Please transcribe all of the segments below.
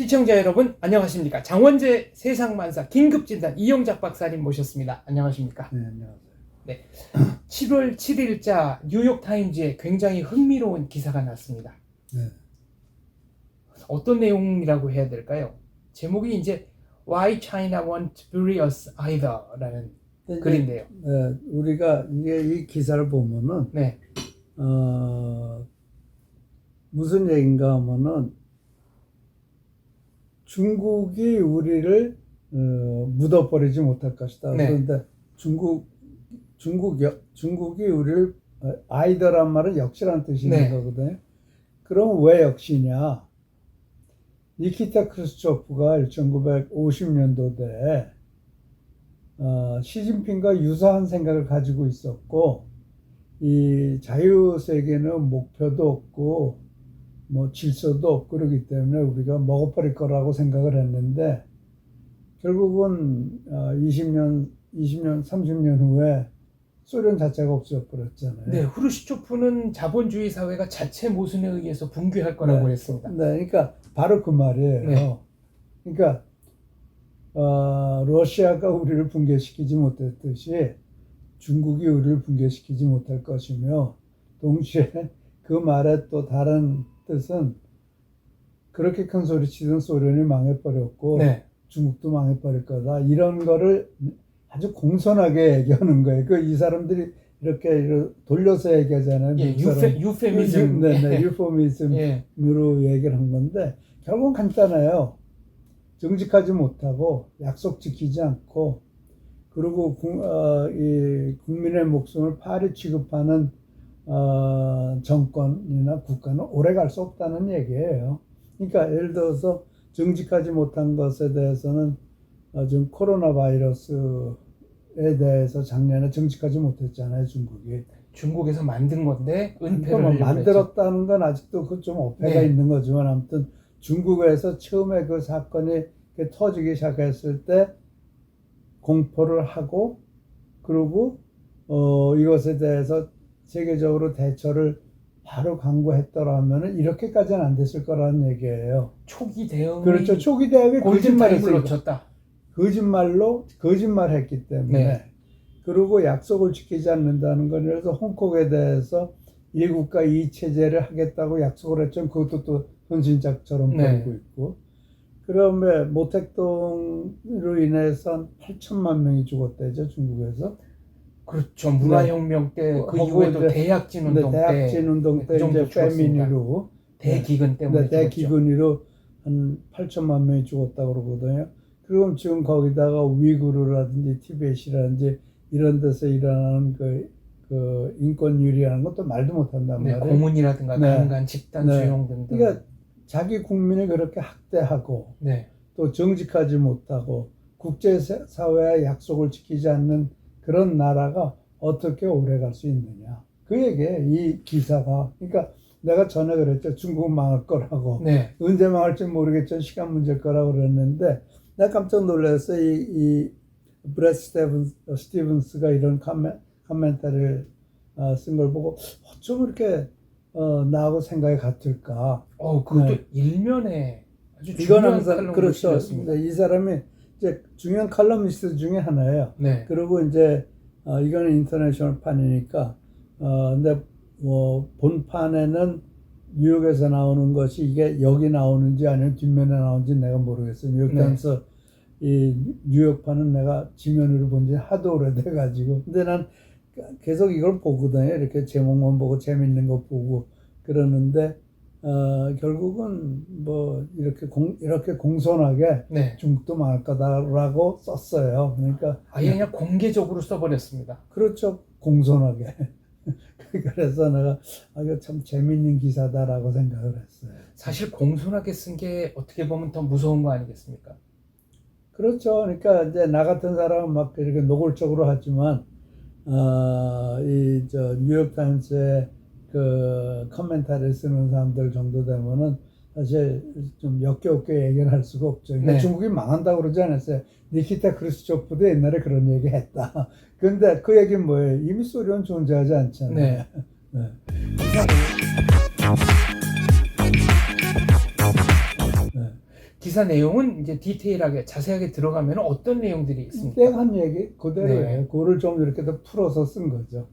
시청자 여러분 안녕하십니까. 장원재 세상만사 긴급진단 이영작 박사님 모셨습니다. 안녕하십니까. 네, 안녕하세요. 네, 7월 7일자 뉴욕타임즈에 굉장히 흥미로운 기사가 났습니다. 네. 어떤 내용이라고 해야 될까요? 제목이 이제 Why China Won't Bury Us Either 라는 글인데요. 네, 우리가 이 기사를 보면은 네, 무슨 얘기인가 하면은 중국이 우리를 묻어버리지 못할 것이다. 네. 그런데 중국이 우리를 아이더란 말은 역시란 뜻이 있는 네. 거거든요. 그럼 왜 역시냐? 니키타 크루스초프가 1950년도에 시진핑과 유사한 생각을 가지고 있었고, 이 자유세계는 목표도 없고 뭐 질서도 없고 그러기 때문에 우리가 먹어버릴 거라고 생각을 했는데, 결국은 20년, 30년 후에 소련 자체가 없어버렸잖아요. 네, 후르시초프는 자본주의 사회가 자체 모순에 의해서 붕괴할 거라고 했습니다. 네, 그러니까 바로 그 말이에요. 네. 그러니까 러시아가 우리를 붕괴시키지 못했듯이 중국이 우리를 붕괴시키지 못할 것이며, 동시에 그 말의 또 다른 뜻은 그렇게 큰 소리 치던 소련이 망해버렸고 네. 중국도 망해버릴 거다, 이런 거를 아주 공손하게 얘기하는 거예요. 이 사람들이 이렇게 돌려서 얘기하잖아요. 예, 유페미즘. 네, 유포미즘으로 예. 얘기를 한 건데, 결국은 간단해요. 정직하지 못하고 약속 지키지 않고, 그리고 이 국민의 목숨을 파리 취급하는 정권이나 국가는 오래 갈 수 없다는 얘기예요. 그러니까 예를 들어서 정직하지 못한 것에 대해서는 지금 코로나 바이러스에 대해서 작년에 정직하지 못했잖아요, 중국이. 중국에서 만든 건데 은폐를 뭐 하려고 만들었다는 건 아직도 그 좀 어폐가 네. 있는 거지만, 아무튼 중국에서 처음에 그 사건이 터지기 시작했을 때 공포를 하고, 그리고 이것에 대해서 세계적으로 대처를 바로 강구했더라면은 이렇게까지는 안 됐을 거라는 얘기예요. 초기 대응이 그렇죠. 초기 대응이 골든타임을 놓쳤다. 거짓말했기 때문에. 네. 그리고 약속을 지키지 않는다는 건, 예를 들어서 홍콩에 대해서 1국가 2체제를 하겠다고 약속을 했지만 그것도 또 헌신작처럼 네. 보이고 있고, 그다음에 모택동으로 인해서 한 8천만 명이 죽었대죠, 중국에서. 그렇죠. 문화혁명 때, 그 이후에도 대약진 운동 때, 대약진 운동 때 이제 페미니로 대기근 때문에 대기근으로 한 8천만 명이 죽었다고 그러거든요. 그럼 지금 거기다가 위구르라든지 티벳이라든지 이런 데서 일어나는 그 인권 유리하는 것도 말도 못한단 말이에요. 고문이라든가 강간, 집단 수용 등등. 그러니까 자기 국민을 그렇게 학대하고, 또 정직하지 못하고 국제사회의 약속을 지키지 않는 그런 나라가 어떻게 오래 갈 수 있느냐, 그 얘기에 이 기사가. 그러니까 내가 전에 그랬죠, 중국은 망할 거라고. 언제 망할지 모르겠죠, 시간 문제일 거라고 그랬는데, 내가 깜짝 놀랐어요. 이 브렛 스티븐스가 이런 코멘터리를 쓴 걸 보고 어쩜 이렇게 나하고 생각이 같을까. 그것도 일면에 아주 이건 중요한 항상 칼럼을 그렇죠. 실었습니다. 이 사람이 이제 중요한 칼럼니스트 중에 하나예요. 그리고 이제 이거는 인터내셔널 판이니까, 근데 뭐 본판에는 뉴욕에서 나오는 것이 이게 여기 나오는지 아니면 뒷면에 나오는지 내가 모르겠어요. 뉴욕타임스 이 뉴욕판은 내가 지면으로 본 지 하도 오래돼가지고. 근데 난 계속 이걸 보거든요. 이렇게 제목만 보고 재밌는 거 보고 그러는데, 결국은 뭐 이렇게 공손하게 중국도 망할 거다라고 썼어요. 그러니까 아예 그냥 공개적으로 써버렸습니다. 그렇죠, 공손하게. 그래서 내가 이거 참 재밌는 기사다라고 생각을 했어요. 사실 공손하게 쓴 게 어떻게 보면 더 무서운 거 아니겠습니까? 그렇죠. 그러니까 이제 나 같은 사람은 막 이렇게 노골적으로 하지만, 뉴욕타임스의 그 커멘터리를 쓰는 사람들 정도 되면은 사실 좀 역겹게 얘기를 할 수가 없죠. 그러니까 중국이 망한다고 그러지 않았어요. 니키타 크루스초프도 옛날에 그런 얘기 했다. 근데 그 얘기는 뭐예요? 이미 소련 존재하지 않잖아요. 기사 기사 내용은 이제 디테일하게 자세하게 들어가면 어떤 내용들이 있습니까? 내가 한 얘기 그대로예요. 네. 그거를 좀 이렇게 더 풀어서 쓴 거죠.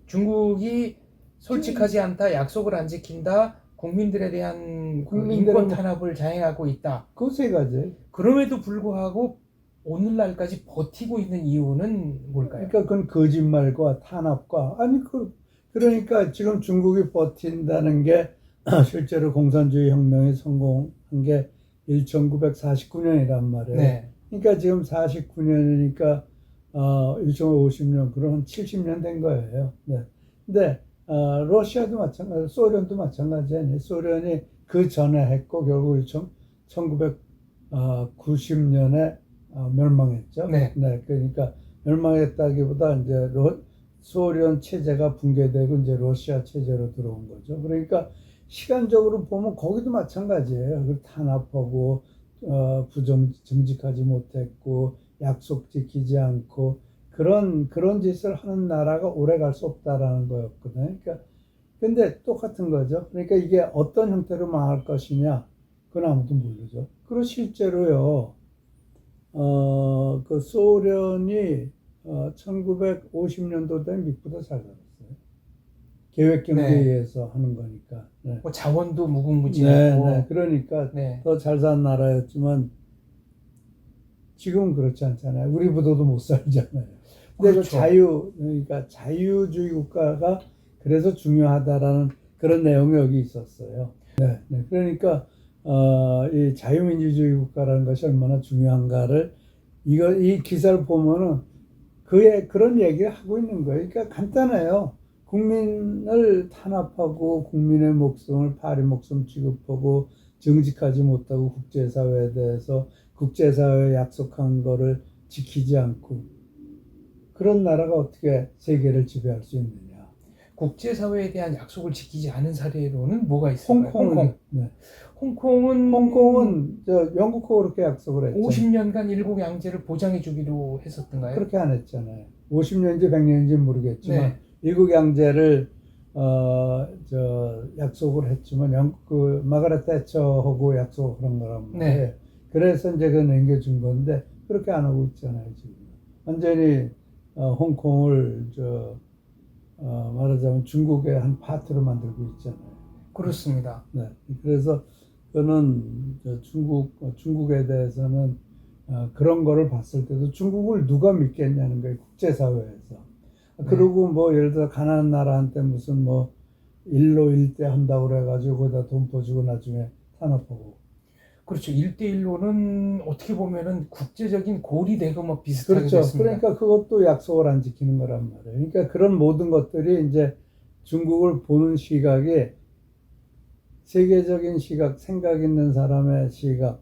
중국이 솔직하지 않다, 약속을 안 지킨다, 국민들에 대한 그 인권 탄압을 자행하고 있다. 그 세 가지. 그럼에도 불구하고 오늘날까지 버티고 있는 이유는 뭘까요? 그러니까 그건 거짓말과 탄압과 그러니까 지금 중국이 버틴다는 게 실제로 공산주의 혁명이 성공한 게 1949년이란 말이에요. 네. 그러니까 지금 49년이니까 1950년 그럼 70년 된 거예요. 네. 근데 러시아도 마찬가지, 소련도 마찬가지 아니에요. 소련이 그 전에 했고 결국 1990년에 멸망했죠. 네. 네. 그러니까 멸망했다기보다 이제 소련 체제가 붕괴되고 이제 러시아 체제로 들어온 거죠. 그러니까 시간적으로 보면 거기도 마찬가지예요. 그 탄압하고 정직하지 못했고 약속 지키지 않고 그런 짓을 하는 나라가 오래 갈 수 없다라는 거였거든요. 그러니까 근데 똑같은 거죠. 그러니까 이게 어떤 형태로 망할 것이냐, 그건 아무도 모르죠. 그리고 실제로요, 그 소련이 1950년도 때 미국보다 잘 살았어요. 계획 경제에 의해서 하는 거니까. 네. 뭐 자원도 무궁무진했고. 네. 그러니까 더 잘 사는 나라였지만 지금은 그렇지 않잖아요. 우리보다도 못 살잖아요. 근데 그렇죠. 그러니까 자유주의 국가가 그래서 중요하다라는 그런 내용이 여기 있었어요. 네. 그러니까 이 자유민주주의 국가라는 것이 얼마나 중요한가를 이 기사를 보면은 그런 얘기를 하고 있는 거예요. 그러니까 간단해요. 국민을 탄압하고 국민의 목숨을 파리 목숨 취급하고 정직하지 못하고 국제사회에 대해서 국제사회에 약속한 거를 지키지 않고 그런 나라가 어떻게 세계를 지배할 수 있느냐. 국제사회에 대한 약속을 지키지 않은 사례로는 뭐가 있을까요? 홍콩. 네. 홍콩은 영국하고 그렇게 약속을 했죠. 50년간 일국 양제를 보장해 주기로 했었던가요? 그렇게 안 했잖아요. 50년인지 100년인지 모르겠지만 일국 양제를 약속을 했지만 마가렛 태처하고 약속을 한 거란 말이에요. 그래서 이제 그 남겨준 건데 그렇게 안 하고 있잖아요 지금. 완전히 홍콩을 말하자면 중국의 한 파트로 만들고 있잖아요. 그렇습니다. 네. 그래서 그는 중국에 대해서는 그런 거를 봤을 때도 중국을 누가 믿겠냐는 거예요. 국제사회에서. 그리고 뭐 예를 들어 가난한 나라한테 무슨 뭐 일대 한다고 그래가지고 거기다 돈 퍼주고 나중에 탄압하고. 그렇죠. 1대1로는 어떻게 보면은 국제적인 고리 대금업 비슷하게 그렇죠. 됐습니다. 그러니까 그것도 약속을 안 지키는 거란 말이에요. 그러니까 그런 모든 것들이 이제 중국을 보는 시각이 세계적인 시각, 생각 있는 사람의 시각,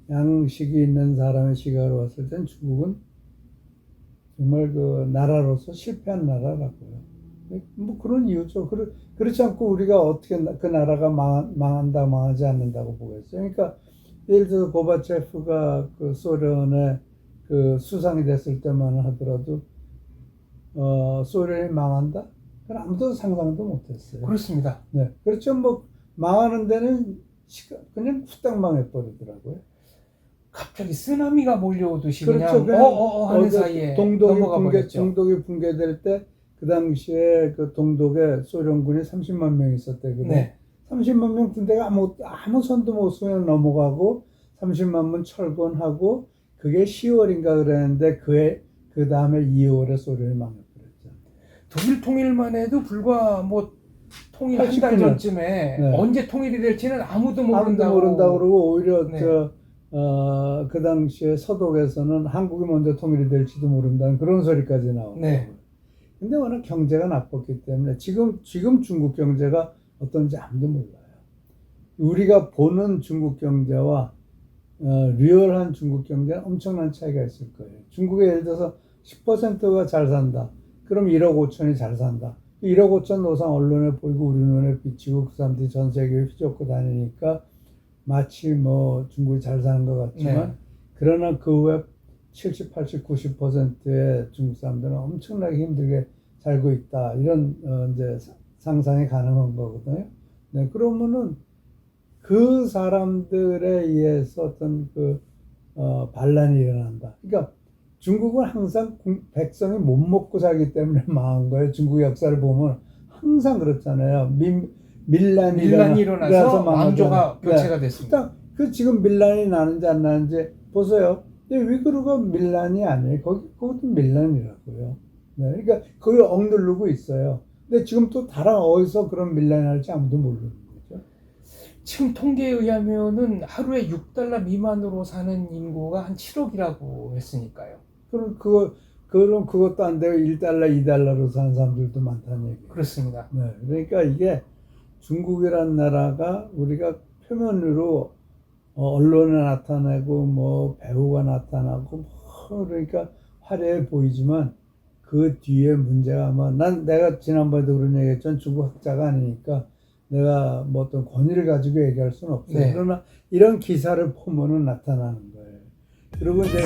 양식이 있는 사람의 시각으로 봤을 땐 중국은 정말 그 나라로서 실패한 나라라고요. 뭐 그런 이유죠. 그렇지 않고 우리가 어떻게 그 나라가 망한다, 망하지 않는다고 보겠어요. 그러니까 예를 들어서 고바체프가 그 소련의 그 수상이 됐을 때만 하더라도 소련이 망한다? 그건 아무도 상상도 못했어요. 그렇습니다. 네, 그렇죠. 뭐 망하는 데는 그냥 후딱 망해버리더라고요. 갑자기 쓰나미가 몰려오듯이 그렇죠. 그냥 하는 사이에 넘어가 버렸죠. 동독이 붕괴될 때 그 당시에 그 동독에 소련군이 30만 명 있었대거든요. 30만 명 군대가 아무 선도 못 쏘면 넘어가고 30만 명 철권하고 그게 10월인가 그랬는데 그 다음에 2월에 소련이 망해버렸죠. 독일 통일만 해도 불과 뭐 통일 한 달 전쯤에 언제 통일이 될지는 아무도 모른다고 그러고 오히려 그 당시에 서독에서는 한국이 먼저 통일이 될지도 모른다는 그런 소리까지 나오고. 근데 워낙 경제가 나빴기 때문에 지금 중국 경제가 어떤지 아무도 몰라요. 우리가 보는 중국 경제와 리얼한 중국 경제는 엄청난 차이가 있을 거예요. 중국에 예를 들어서 10%가 잘 산다. 그럼 1억 5천이 잘 산다. 1억 5천 노상 언론에 보이고 우리 눈에 비치고 그 사람들이 전 세계에 휘젓고 다니니까 마치 뭐 중국이 잘 사는 것 같지만 그러나 그 외 70, 80, 90%의 중국 사람들은 엄청나게 힘들게 살고 있다. 이런 이제 상상이 가능한 거거든요. 네, 그러면은 그 사람들에 의해서 어떤 반란이 일어난다. 그러니까 중국은 항상 백성이 못 먹고 살기 때문에 망한 거예요. 중국 역사를 보면 항상 그렇잖아요. 밀란이 일어나서 왕조가 교체가 됐습니다. 그 지금 밀란이 나는지 안 나는지 보세요. 위구르가 밀란이 아니에요. 그것도 밀란이라고요. 네, 그러니까 그걸 억누르고 있어요. 근데 지금 또 다른 어디서 그런 밀란이 날지 아무도 모르는 거죠. 지금 통계에 의하면은 하루에 6달러 미만으로 사는 인구가 한 7억이라고 했으니까요. 그럼 그것도 안 되고 1달러, 2달러로 사는 사람들도 많다는 얘기예요. 그렇습니다. 네, 그러니까 이게 중국이란 나라가 우리가 표면으로 언론에 나타내고 뭐 배우가 나타나고 뭐 그러니까 화려해 보이지만 그 뒤에 문제가 아마 내가 지난번에도 그런 얘기했지만 중국 학자가 아니니까 내가 뭐 어떤 권위를 가지고 얘기할 수는 없어요. 네. 그러나 이런 기사를 보면은 나타나는 거예요. 그리고 이제